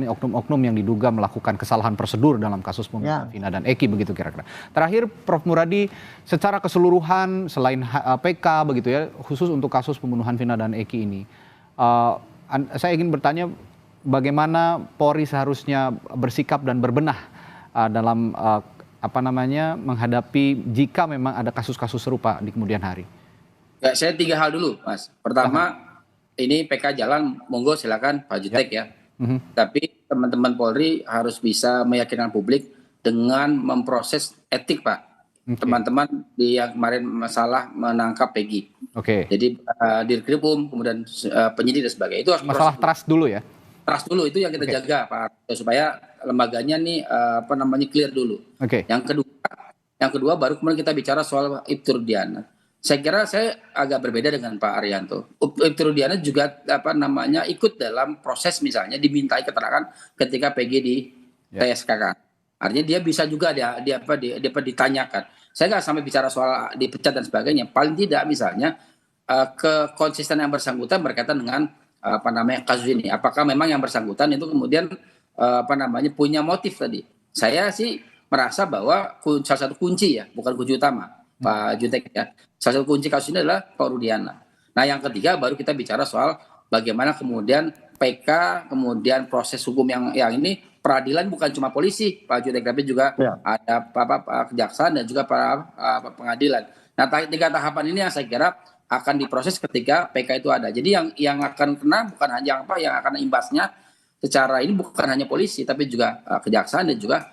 oknum-oknum yang diduga melakukan kesalahan prosedur dalam kasus pembunuhan Vina dan Eki, begitu kira-kira. Terakhir Prof. Muradi, secara keseluruhan selain PK begitu ya, khusus untuk kasus pembunuhan Vina dan Eki ini, saya ingin bertanya, bagaimana Polri seharusnya bersikap dan berbenah dalam menghadapi jika memang ada kasus-kasus serupa di kemudian hari? Ya, saya 3 hal dulu, Mas. Pertama, ini PK jalan, monggo silakan Pak Jutek ya. Tapi teman-teman Polri harus bisa meyakinkan publik dengan memproses etik, Pak. Teman-teman yang kemarin masalah menangkap Peggy. Jadi Dirkrimum, kemudian penyidik dan sebagainya. Itu harus masalah trust dulu ya. Trust dulu itu yang kita jaga, Pak, supaya lembaganya nih clear dulu. Yang kedua baru kemudian kita bicara soal Ibtu Rudiana. Saya kira saya agak berbeda dengan Pak Arianto. Ibtu Rudiana juga ikut dalam proses, misalnya dimintai keterangan ketika PG di TSK kan. Artinya dia bisa juga ditanyakan. Saya nggak sampai bicara soal dipecat dan sebagainya. Paling tidak misalnya kekonsistenan yang bersangkutan berkaitan dengan kasus ini. Apakah memang yang bersangkutan itu kemudian punya motif tadi? Saya sih merasa bahwa salah satu kunci ya, bukan kunci utama, Pak Jutek ya. Salah satu kunci kasus ini adalah Pak Rudiana. Nah, yang ketiga baru kita bicara soal bagaimana kemudian PK, kemudian proses hukum yang ini, peradilan bukan cuma polisi, Pak Jutek, tapi juga ada kejaksaan dan juga para pengadilan. Nah, 3 tahapan ini yang saya kira akan diproses ketika PK itu ada. Jadi yang akan kena bukan hanya yang akan imbasnya secara ini bukan hanya polisi, tapi juga kejaksaan dan juga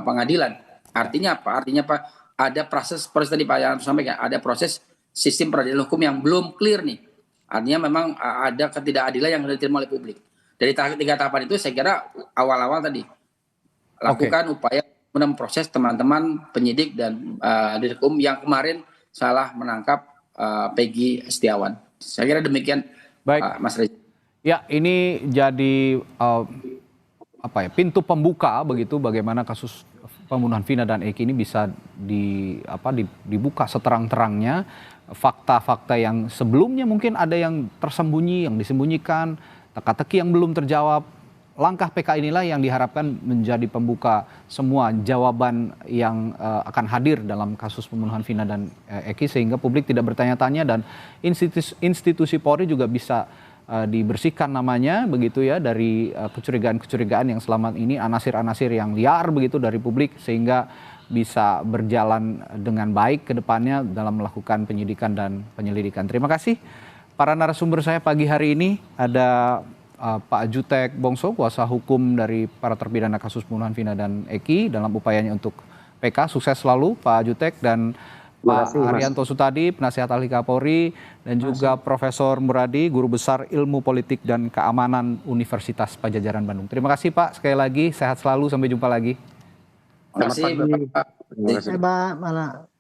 pengadilan. Artinya apa? Ada proses tadi Pak yang sampaikan, ada proses sistem peradilan hukum yang belum clear nih. Artinya memang ada ketidakadilan yang diterima oleh publik. Dari 3 tahapan itu saya kira awal-awal tadi lakukan upaya memproses teman-teman penyidik dan Dirkrim yang kemarin salah menangkap Peggy Setiawan. Saya kira demikian, Mas Reza. Ya, ini jadi pintu pembuka begitu bagaimana kasus pembunuhan Vina dan Eki ini bisa dibuka seterang-terangnya, fakta-fakta yang sebelumnya mungkin ada yang tersembunyi, yang disembunyikan, teka-teki yang belum terjawab. Langkah PK inilah yang diharapkan menjadi pembuka semua jawaban yang akan hadir dalam kasus pembunuhan Vina dan Eki, sehingga publik tidak bertanya-tanya dan institusi Polri juga bisa dibersihkan namanya begitu ya dari kecurigaan-kecurigaan yang selama ini, anasir-anasir yang liar begitu dari publik, sehingga bisa berjalan dengan baik ke depannya dalam melakukan penyidikan dan penyelidikan. Terima kasih para narasumber saya pagi hari ini. Ada Pak Jutek Bongso, kuasa hukum dari para terpidana kasus pembunuhan Vina dan Eki dalam upayanya untuk PK. Sukses selalu Pak Jutek, dan Pak Arianto Sutadi, penasihat ahli Kapolri, dan juga Profesor Muradi, Guru Besar Ilmu Politik dan Keamanan Universitas Padjadjaran Bandung. Terima kasih Pak, sekali lagi sehat selalu, sampai jumpa lagi. Terima kasih Bapak. Terima kasih Pak.